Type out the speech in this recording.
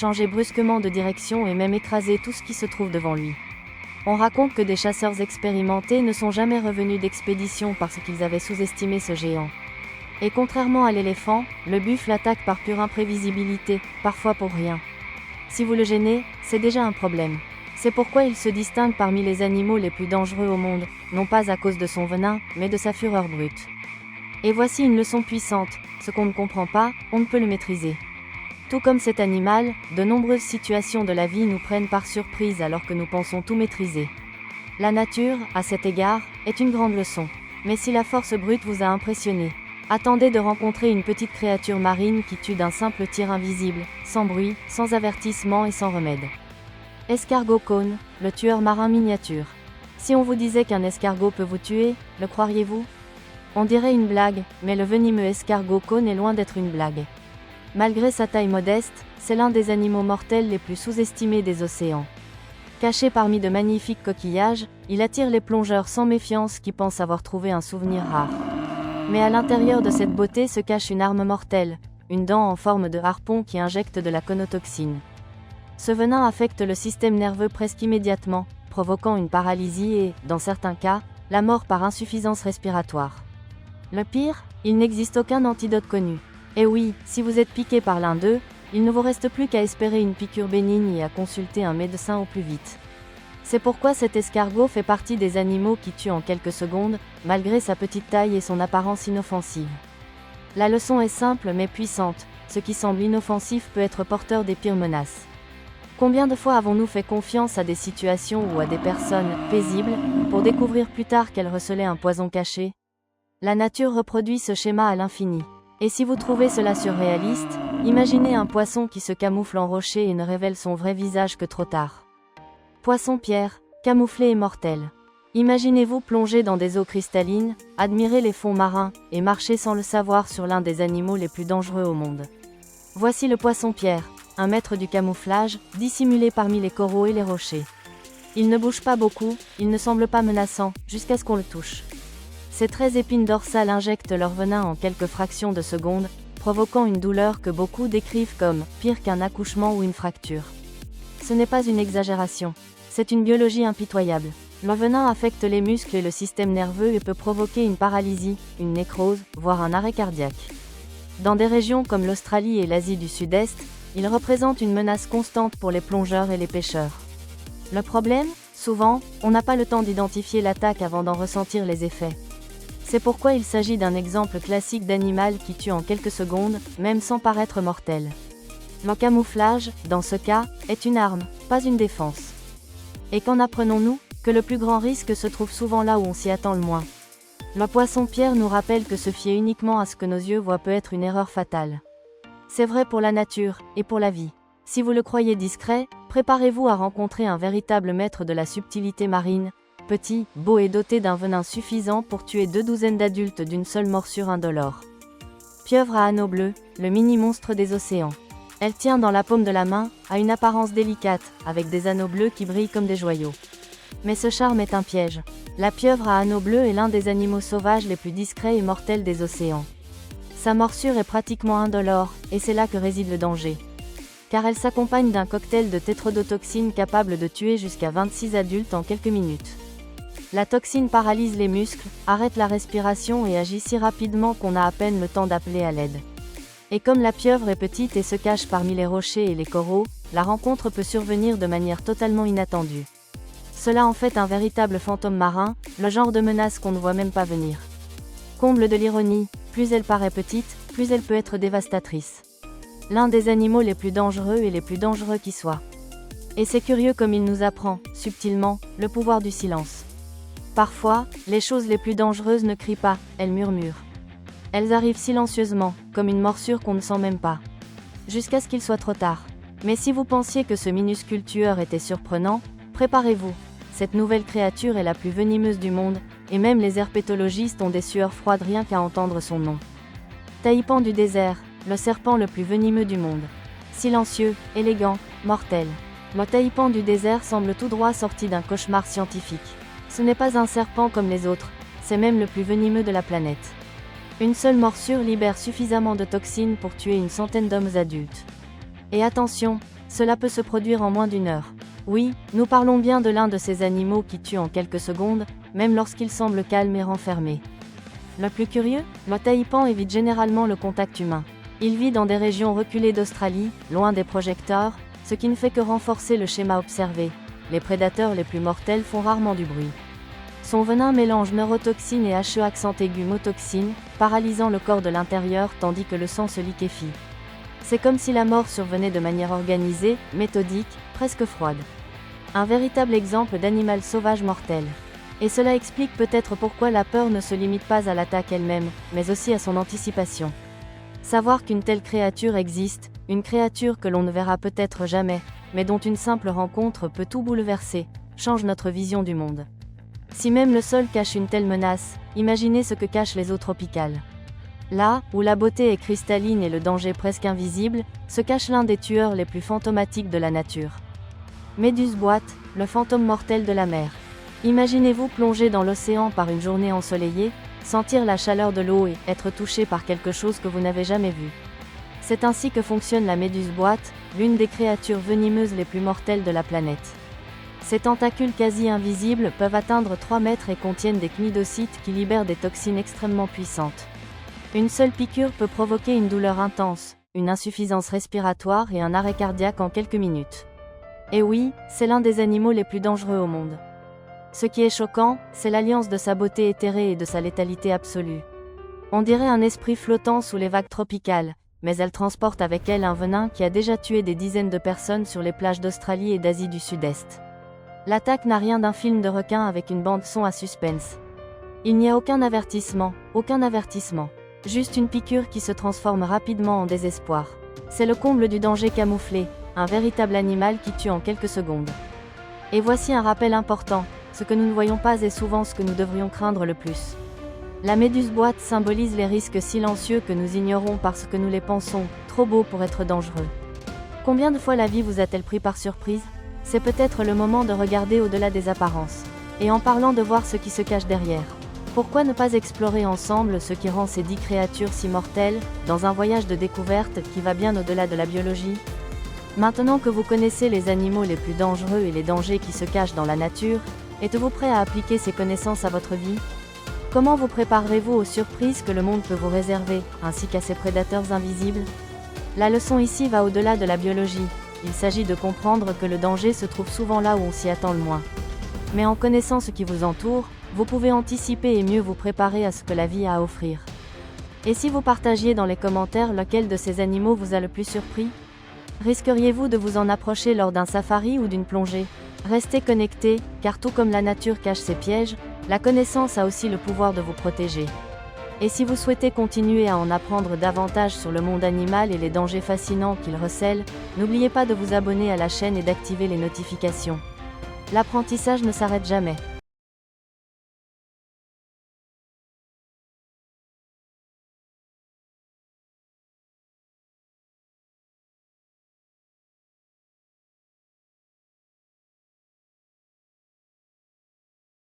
changer brusquement de direction et même écraser tout ce qui se trouve devant lui. On raconte que des chasseurs expérimentés ne sont jamais revenus d'expédition parce qu'ils avaient sous-estimé ce géant. Et contrairement à l'éléphant, le buffle attaque par pure imprévisibilité, parfois pour rien. Si vous le gênez, c'est déjà un problème. C'est pourquoi il se distingue parmi les animaux les plus dangereux au monde, non pas à cause de son venin, mais de sa fureur brute. Et voici une leçon puissante, ce qu'on ne comprend pas, on ne peut le maîtriser. Tout comme cet animal, de nombreuses situations de la vie nous prennent par surprise alors que nous pensons tout maîtriser. La nature, à cet égard, est une grande leçon. Mais si la force brute vous a impressionné, attendez de rencontrer une petite créature marine qui tue d'un simple tir invisible, sans bruit, sans avertissement et sans remède. Escargot cône, le tueur marin miniature. Si on vous disait qu'un escargot peut vous tuer, le croiriez-vous ? On dirait une blague, mais le venimeux escargot cône est loin d'être une blague. Malgré sa taille modeste, c'est l'un des animaux mortels les plus sous-estimés des océans. Caché parmi de magnifiques coquillages, il attire les plongeurs sans méfiance qui pensent avoir trouvé un souvenir rare. Mais à l'intérieur de cette beauté se cache une arme mortelle, une dent en forme de harpon qui injecte de la conotoxine. Ce venin affecte le système nerveux presque immédiatement, provoquant une paralysie et, dans certains cas, la mort par insuffisance respiratoire. Le pire, il n'existe aucun antidote connu. Et oui, si vous êtes piqué par l'un d'eux, il ne vous reste plus qu'à espérer une piqûre bénigne et à consulter un médecin au plus vite. C'est pourquoi cet escargot fait partie des animaux qui tuent en quelques secondes, malgré sa petite taille et son apparence inoffensive. La leçon est simple mais puissante, ce qui semble inoffensif peut être porteur des pires menaces. Combien de fois avons-nous fait confiance à des situations ou à des personnes paisibles, pour découvrir plus tard qu'elles recelaient un poison caché ? La nature reproduit ce schéma à l'infini. Et si vous trouvez cela surréaliste, imaginez un poisson qui se camoufle en rocher et ne révèle son vrai visage que trop tard. Poisson-pierre, camouflé et mortel. Imaginez-vous plonger dans des eaux cristallines, admirer les fonds marins, et marcher sans le savoir sur l'un des animaux les plus dangereux au monde. Voici le poisson-pierre, un maître du camouflage, dissimulé parmi les coraux et les rochers. Il ne bouge pas beaucoup, il ne semble pas menaçant, jusqu'à ce qu'on le touche. Ses 13 épines dorsales injectent leur venin en quelques fractions de secondes, provoquant une douleur que beaucoup décrivent comme pire qu'un accouchement ou une fracture. Ce n'est pas une exagération, c'est une biologie impitoyable. Le venin affecte les muscles et le système nerveux et peut provoquer une paralysie, une nécrose, voire un arrêt cardiaque. Dans des régions comme l'Australie et l'Asie du Sud-Est, il représente une menace constante pour les plongeurs et les pêcheurs. Le problème, souvent, on n'a pas le temps d'identifier l'attaque avant d'en ressentir les effets. C'est pourquoi il s'agit d'un exemple classique d'animal qui tue en quelques secondes, même sans paraître mortel. Le camouflage, dans ce cas, est une arme, pas une défense. Et qu'en apprenons-nous ? Que le plus grand risque se trouve souvent là où on s'y attend le moins. Le poisson-pierre nous rappelle que se fier uniquement à ce que nos yeux voient peut être une erreur fatale. C'est vrai pour la nature, et pour la vie. Si vous le croyez discret, préparez-vous à rencontrer un véritable maître de la subtilité marine, petit, beau et doté d'un venin suffisant pour tuer 2 douzaines d'adultes d'une seule morsure indolore. Pieuvre à anneaux bleus, le mini-monstre des océans. Elle tient dans la paume de la main, a une apparence délicate, avec des anneaux bleus qui brillent comme des joyaux. Mais ce charme est un piège. La pieuvre à anneaux bleus est l'un des animaux sauvages les plus discrets et mortels des océans. Sa morsure est pratiquement indolore, et c'est là que réside le danger. Car elle s'accompagne d'un cocktail de tétrodotoxine capable de tuer jusqu'à 26 adultes en quelques minutes. La toxine paralyse les muscles, arrête la respiration et agit si rapidement qu'on a à peine le temps d'appeler à l'aide. Et comme la pieuvre est petite et se cache parmi les rochers et les coraux, la rencontre peut survenir de manière totalement inattendue. Cela en fait un véritable fantôme marin, le genre de menace qu'on ne voit même pas venir. Comble de l'ironie, plus elle paraît petite, plus elle peut être dévastatrice. L'un des animaux les plus dangereux et les plus dangereux qui soient. Et c'est curieux comme il nous apprend, subtilement, le pouvoir du silence. Parfois, les choses les plus dangereuses ne crient pas, elles murmurent. Elles arrivent silencieusement, comme une morsure qu'on ne sent même pas. Jusqu'à ce qu'il soit trop tard. Mais si vous pensiez que ce minuscule tueur était surprenant, préparez-vous. Cette nouvelle créature est la plus venimeuse du monde, et même les herpétologistes ont des sueurs froides rien qu'à entendre son nom. Taipan du désert, le serpent le plus venimeux du monde. Silencieux, élégant, mortel. Le taipan du désert semble tout droit sorti d'un cauchemar scientifique. Ce n'est pas un serpent comme les autres, c'est même le plus venimeux de la planète. Une seule morsure libère suffisamment de toxines pour tuer une centaine d'hommes adultes. Et attention, Cela peut se produire en moins d'une heure. Oui, nous parlons bien de l'un de ces animaux qui tue en quelques secondes, même lorsqu'il semble calme et renfermé. Le plus curieux, le taipan évite généralement le contact humain. Il vit dans des régions reculées d'Australie, loin des projecteurs, ce qui ne fait que renforcer le schéma observé. Les prédateurs les plus mortels font rarement du bruit. Son venin mélange neurotoxine et HE accent aigu motoxine, paralysant le corps de l'intérieur tandis que le sang se liquéfie. C'est comme si la mort survenait de manière organisée, méthodique, presque froide. Un véritable exemple d'animal sauvage mortel. Et cela explique peut-être pourquoi la peur ne se limite pas à l'attaque elle-même, mais aussi à son anticipation. Savoir qu'une telle créature existe, une créature que l'on ne verra peut-être jamais, mais dont une simple rencontre peut tout bouleverser, change notre vision du monde. Si même le sol cache une telle menace, imaginez ce que cachent les eaux tropicales. Là, où la beauté est cristalline et le danger presque invisible, se cache l'un des tueurs les plus fantomatiques de la nature. Méduse boîte, le fantôme mortel de la mer. Imaginez-vous plonger dans l'océan par une journée ensoleillée, sentir la chaleur de l'eau et être touché par quelque chose que vous n'avez jamais vu. C'est ainsi que fonctionne la méduse boîte, l'une des créatures venimeuses les plus mortelles de la planète. Ces tentacules quasi invisibles peuvent atteindre 3 mètres et contiennent des cnidocytes qui libèrent des toxines extrêmement puissantes. Une seule piqûre peut provoquer une douleur intense, une insuffisance respiratoire et un arrêt cardiaque en quelques minutes. Et oui, c'est l'un des animaux les plus dangereux au monde. Ce qui est choquant, c'est l'alliance de sa beauté éthérée et de sa létalité absolue. On dirait un esprit flottant sous les vagues tropicales, mais elle transporte avec elle un venin qui a déjà tué des dizaines de personnes sur les plages d'Australie et d'Asie du Sud-Est. L'attaque n'a rien d'un film de requin avec une bande-son à suspense. Il n'y a aucun avertissement, juste une piqûre qui se transforme rapidement en désespoir. C'est le comble du danger camouflé, un véritable animal qui tue en quelques secondes. Et voici un rappel important, ce que nous ne voyons pas est souvent ce que nous devrions craindre le plus. La méduse boîte symbolise les risques silencieux que nous ignorons parce que nous les pensons, trop beaux pour être dangereux. Combien de fois la vie vous a-t-elle pris par surprise ? C'est peut-être le moment de regarder au-delà des apparences. Et en parlant de voir ce qui se cache derrière. Pourquoi ne pas explorer ensemble ce qui rend ces 10 créatures si mortelles, dans un voyage de découverte qui va bien au-delà de la biologie ? Maintenant que vous connaissez les animaux les plus dangereux et les dangers qui se cachent dans la nature, êtes-vous prêt à appliquer ces connaissances à votre vie ? Comment vous préparerez-vous aux surprises que le monde peut vous réserver, ainsi qu'à ses prédateurs invisibles ? La leçon ici va au-delà de la biologie. Il s'agit de comprendre que le danger se trouve souvent là où on s'y attend le moins. Mais en connaissant ce qui vous entoure, vous pouvez anticiper et mieux vous préparer à ce que la vie a à offrir. Et si vous partagiez dans les commentaires lequel de ces animaux vous a le plus surpris ? Risqueriez-vous de vous en approcher lors d'un safari ou d'une plongée ? Restez connectés, car tout comme la nature cache ses pièges, la connaissance a aussi le pouvoir de vous protéger. Et si vous souhaitez continuer à en apprendre davantage sur le monde animal et les dangers fascinants qu'il recèle, n'oubliez pas de vous abonner à la chaîne et d'activer les notifications. L'apprentissage ne s'arrête jamais.